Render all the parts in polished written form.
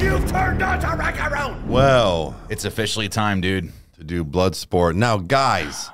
You've turned on to Rykerroad. Well, it's officially time, dude, to do Bloodsport. Now, guys,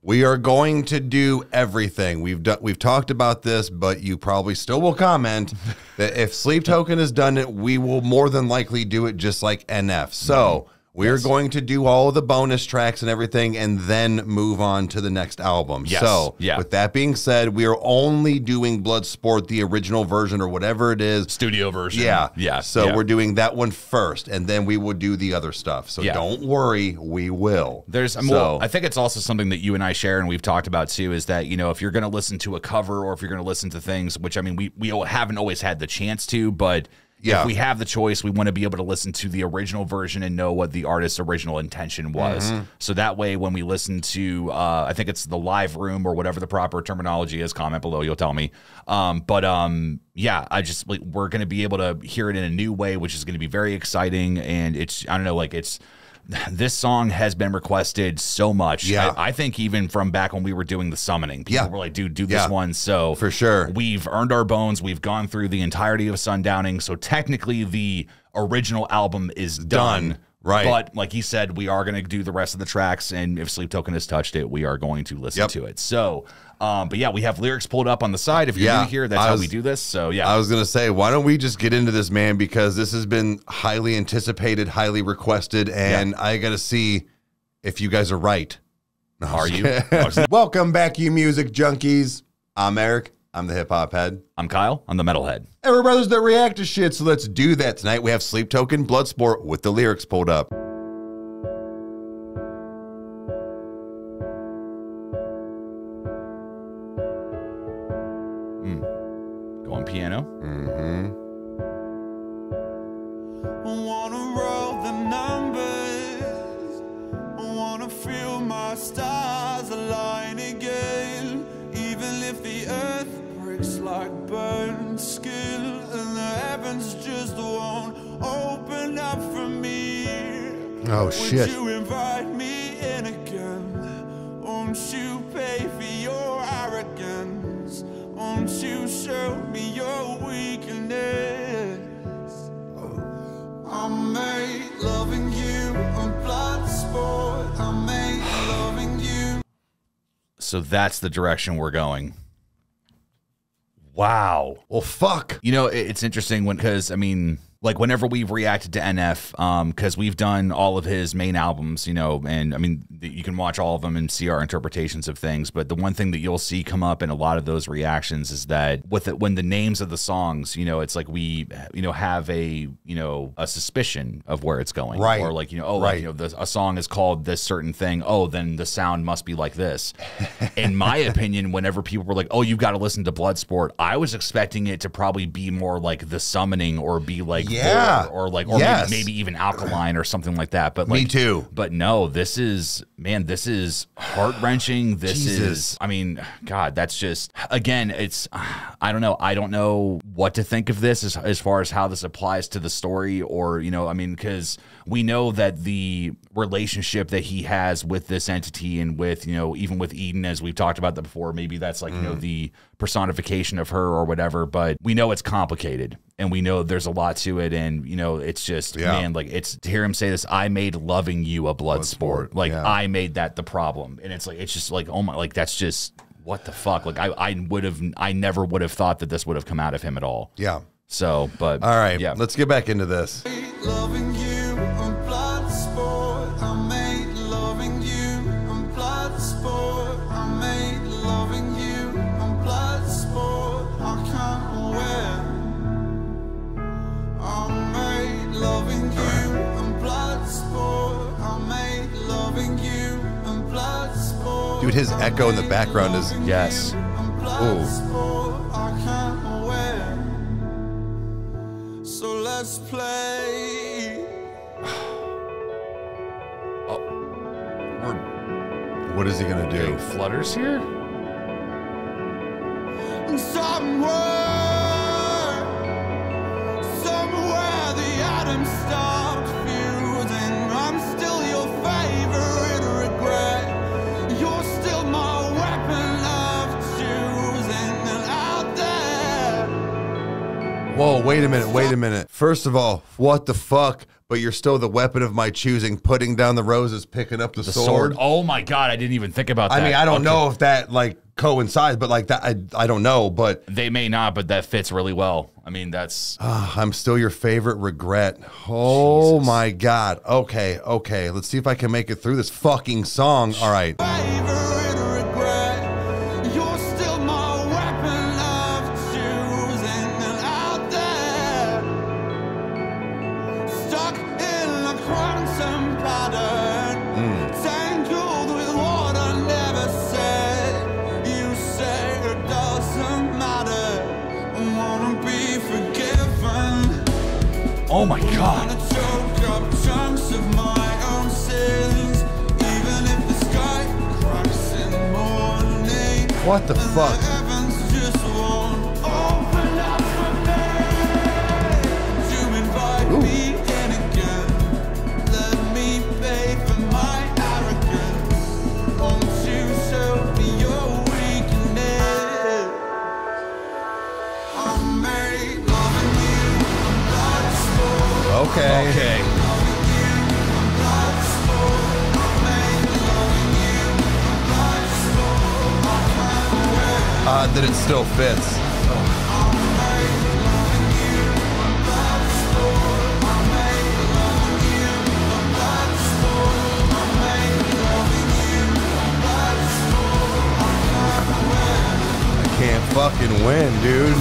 we are going to do everything. We've talked about this, but you probably still will comment that if Sleep Token has done it, we will more than likely do it just like NF. So we are going to do all of the bonus tracks and everything and then move on to the next album. Yes. So with that being said, we are only doing Bloodsport, the original version or whatever it is. Studio version. Yeah. So we're doing that one first, and then we will do the other stuff. So don't worry, we will. I think it's also something that you and I share and we've talked about too, is that, you know, if you're going to listen to a cover or if you're going to listen to things, which I mean, we haven't always had the chance to, but if we have the choice, we want to be able to listen to the original version and know what the artist's original intention was. So that way, when we listen to, I think it's the live room or whatever the proper terminology is, comment below, you'll tell me. Yeah, we're going to be able to hear it in a new way, which is going to be very exciting. And it's, I don't know, like this song has been requested so much. Yeah. I think even from back when we were doing the summoning, people were like, dude, do this one. So for sure, we've earned our bones. We've gone through the entirety of Sundowning. So technically the original album is done. Right. But like he said, we are going to do the rest of the tracks. And if Sleep Token has touched it, we are going to listen to it. So, but yeah, we have lyrics pulled up on the side. If you're new here, that's how we do this. So yeah, I was going to say, why don't we just get into this, man? Because this has been highly anticipated, highly requested. And I got to see if you guys are right. No, are you? Welcome back, you music junkies. I'm Eric. I'm the hip hop head. I'm Kyle. I'm the metal head. And we're brothers that react to shit, so let's do that. Tonight we have Sleep Token, Bloodsport with the lyrics pulled up. Go on piano. I wanna roll the numbers. I wanna feel my stars align again. Even if the earth breaks like burnt skin and the heavens just won't open up for me. Oh shit. Would you invite me in again? Won't you pay for your arrogance? Won't you show me your weakness? I'm made loving you on Bloodsport. I'm made loving you. So that's the direction we're going. Wow. Well, fuck. You know, it's interesting because I mean, like whenever we've reacted to NF, because we've done all of his main albums, you know, and I mean, you can watch all of them and see our interpretations of things. But the one thing that you'll see come up in a lot of those reactions is that when the names of the songs, you know, it's like we, you know, have a suspicion of where it's going, right? Or like, you know, oh, like, you know, a song is called this certain thing. Oh, then the sound must be like this. In my opinion, whenever people were like, oh, you've got to listen to Bloodsport, I was expecting it to probably be more like The Summoning or be like, or maybe even Alkaline or something like that. But like, me too. But no, this is, man, this is heart-wrenching. This is, I mean, God, that's just, again, it's, I don't know. I don't know what to think of this as far as how this applies to the story, or, you know, I mean, because we know that the relationship that he has with this entity and with, you know, even with Eden, as we've talked about that before, maybe that's like, you know, the personification of her or whatever, but we know it's complicated and we know there's a lot to it. And, you know, it's just, man, like, it's to hear him say this, I made loving you a Bloodsport. Like, I made that the problem. And it's like, it's just like, oh my, like, that's just, what the fuck? Like, I never would have thought that this would have come out of him at all. Yeah. So, but. All right, let's get back into this. Loving you on Bloodsport. I made loving you on Bloodsport. I made loving you on Bloodsport. I can't win. I made loving you on Bloodsport. I made loving you on Bloodsport. Dude, his echo in the background is yes. Bloodsport. I can't win. So let's play. What is he gonna do? Flutters here? Somewhere the atoms start fusing. I'm still your favorite regret. You're still my weapon of choosing. And out there, Whoa, wait a minute. First of all, what the fuck? But you're still the weapon of my choosing, putting down the roses, picking up the sword. Oh my God, I didn't even think about that. I mean, I don't know if that like coincides, but like that, I don't know, but they may not, but that fits really well. I mean, that's I'm still your favorite regret. Oh Jesus. my God. Okay. Let's see if I can make it through this fucking song. All right. Favorite regret, you're still my weapon of choosing, and out there, stuck in a quantum pattern, tangled with what I never said. You say it doesn't matter. I wanna be forgiven. oh my God. Wanna choke up chunks of my own sins, even if the sky cracks in the morning. What the fuck? The heavens just won't open up for me. To invite me in again, let me pay for my arrogance. Won't you show me your weakness? I'm made loving you, I'm Bloodsport. Okay. Odd that it still fits. I can't fucking win, dude.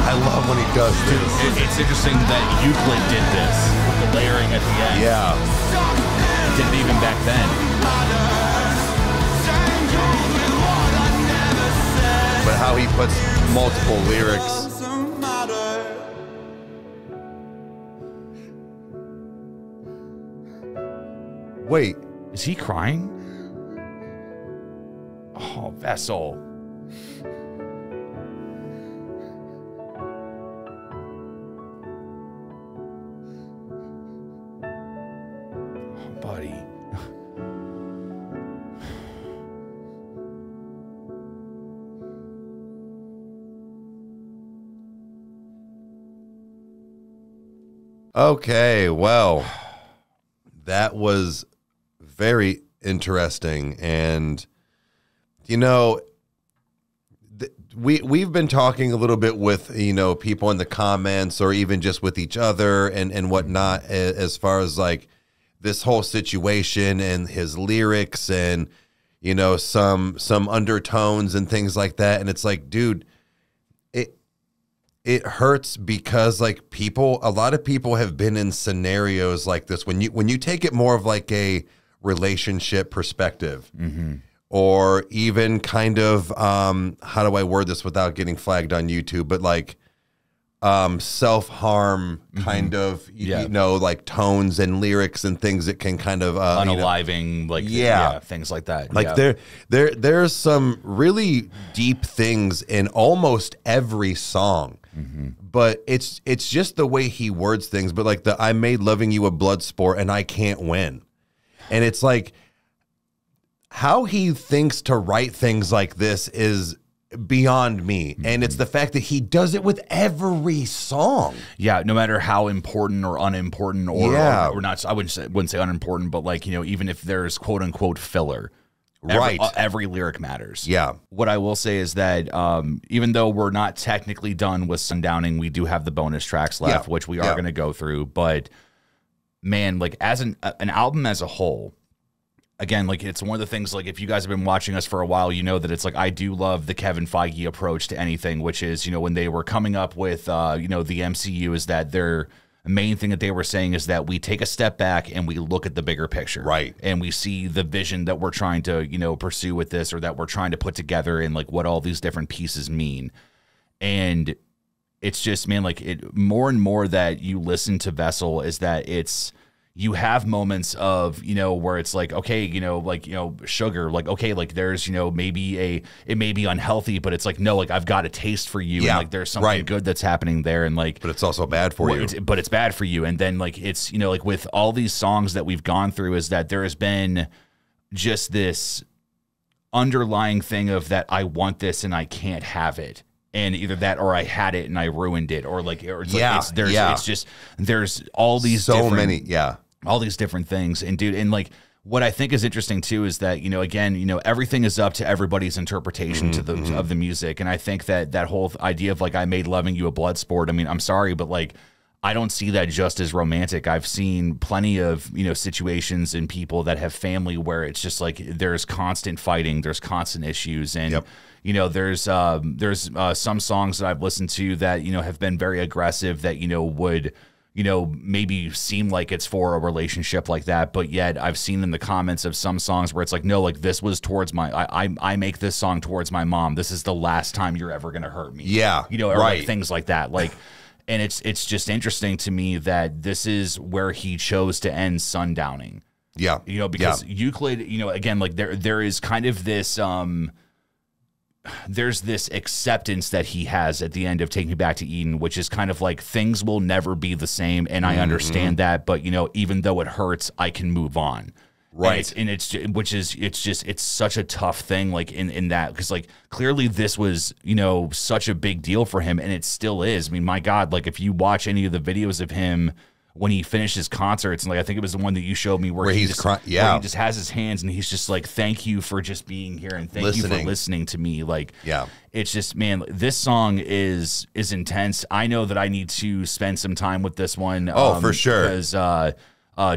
I love when he does this. It's interesting that Euclid did this with the layering at the end. Yeah. Did it even back then. But how he puts multiple lyrics. Doesn't matter. Wait. Is he crying? Oh, Vessel. Oh, buddy. Okay, well, that was very interesting. And, you know, we've been talking a little bit with, you know, people in the comments or even just with each other and whatnot, as far as like this whole situation and his lyrics and, you know, some undertones and things like that. And it's like, dude, it hurts because like a lot of people have been in scenarios like this when you take it more of like a relationship perspective, or even kind of how do I word this without getting flagged on YouTube, but like self-harm kind of you know, like tones and lyrics and things that can kind of Unaliving, like things like that. like there's some really deep things in almost every song. But it's just the way he words things. But like I made loving you a blood sport and I can't win. And it's like how he thinks to write things like this is beyond me. And it's the fact that he does it with every song. Yeah, no matter how important or unimportant or not, I wouldn't say unimportant, but like, you know, even if there's quote unquote filler. Every lyric matters. Yeah. What I will say is that even though we're not technically done with Sundowning, we do have the bonus tracks left, which we are going to go through. But man, like as an album as a whole, again, like it's one of the things, like if you guys have been watching us for a while, you know that it's like I do love the Kevin Feige approach to anything, which is, you know, when they were coming up with, you know, the MCU, is that their main thing that they were saying is that we take a step back and we look at the bigger picture. Right. And we see the vision that we're trying to, you know, pursue with this, or that we're trying to put together, and like what all these different pieces mean. And it's just, man, like it more and more that you listen to Vessel is that it's, you have moments of, you know, where it's like, okay, you know, like, you know, sugar, like, okay, like there's, you know, maybe it may be unhealthy, but it's like, no, like I've got a taste for you. Yeah, and like there's something good that's happening there. And like, but it's also bad for you. But it's bad for you. And then like, it's, you know, like with all these songs that we've gone through is that there has been just this underlying thing of that I want this and I can't have it. And either that or I had it and I ruined it, or like, or it's it's just, there's all these all these different things. And dude, and like what I think is interesting too is that, you know, again, you know, everything is up to everybody's interpretation to the of the music. And I think that that whole idea of like I made Loving You a blood sport. I mean, I'm sorry, but like I don't see that just as romantic. I've seen plenty of, you know, situations and people that have family where it's just like there's constant fighting, there's constant issues, and you know, there's some songs that I've listened to that, you know, have been very aggressive that, you know, would, you know, maybe seem like it's for a relationship like that, but yet I've seen in the comments of some songs where it's like, no, like this was towards my, I make this song towards my mom. This is the last time you're ever gonna hurt me. Yeah, you know, or like things like that, like. And it's just interesting to me that this is where he chose to end sundowning. Yeah. You know, because Euclid, you know, again, like there is kind of this there's this acceptance that he has at the end of Take Me Back to Eden, which is kind of like things will never be the same, and I understand that, but you know, even though it hurts, I can move on. Right. And it's such a tough thing, like in that, because like clearly this was, you know, such a big deal for him, and it still is. I mean, my God, like if you watch any of the videos of him when he finished his concerts, and like I think it was the one that you showed me where he just has his hands and he's just like, thank you for just being here and thank you for listening to me. Like, it's just, man, this song is intense. I know that I need to spend some time with this one. For sure. Because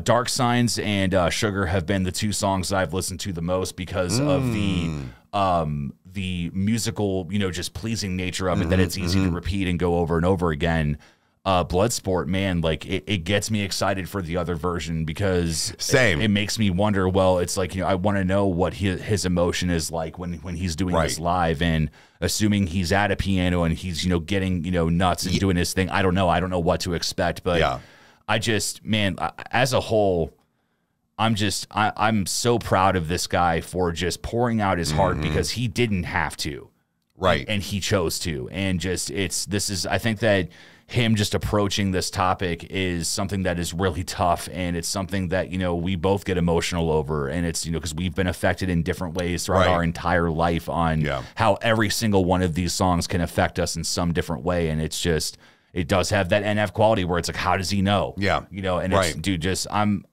Dark Signs and Sugar have been the two songs that I've listened to the most because of the musical, you know, just pleasing nature of it, that it's easy to repeat and go over and over again. Bloodsport, man, like it gets me excited for the other version because it makes me wonder, well, it's like, you know, I want to know what his emotion is like when he's doing this live, and assuming he's at a piano and he's, you know, getting, you know, nuts and doing his thing. I don't know what to expect, but I just, man, as a whole, I'm so proud of this guy for just pouring out his heart because he didn't have to. Right. And he chose to. And just, I think that him just approaching this topic is something that is really tough, and it's something that, you know, we both get emotional over, and it's, you know, because we've been affected in different ways throughout our entire life on how every single one of these songs can affect us in some different way. And it's just, it does have that NF quality where it's like, how does he know? Yeah. You know, and it's, dude, just, I'm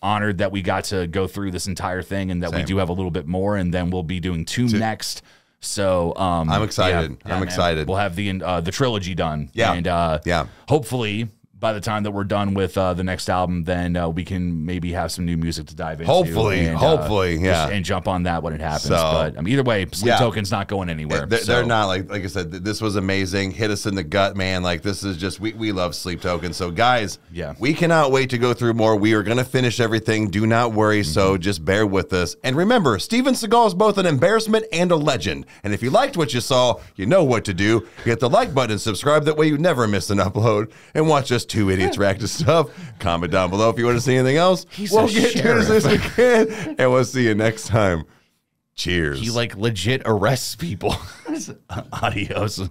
honored that we got to go through this entire thing, and that we do have a little bit more, and then we'll be doing two next. So I'm excited. I'm excited. We'll have the trilogy done. Yeah. And hopefully by the time that we're done with the next album, then we can maybe have some new music to dive into. Hopefully, and jump on that when it happens. So, but either way, Sleep Token's not going anywhere. They're not, like I said, this was amazing. Hit us in the gut, man. Like, this is just, we love Sleep Token. So guys, we cannot wait to go through more. We are going to finish everything. Do not worry. So just bear with us. And remember, Steven Seagal is both an embarrassment and a legend. And if you liked what you saw, you know what to do. Hit the like button, subscribe. That way you never miss an upload. And watch us two idiots react to stuff. Comment down below if you want to see anything else. We'll get to it as soon as we can, and we'll see you next time. Cheers. He like legit arrests people. Adios.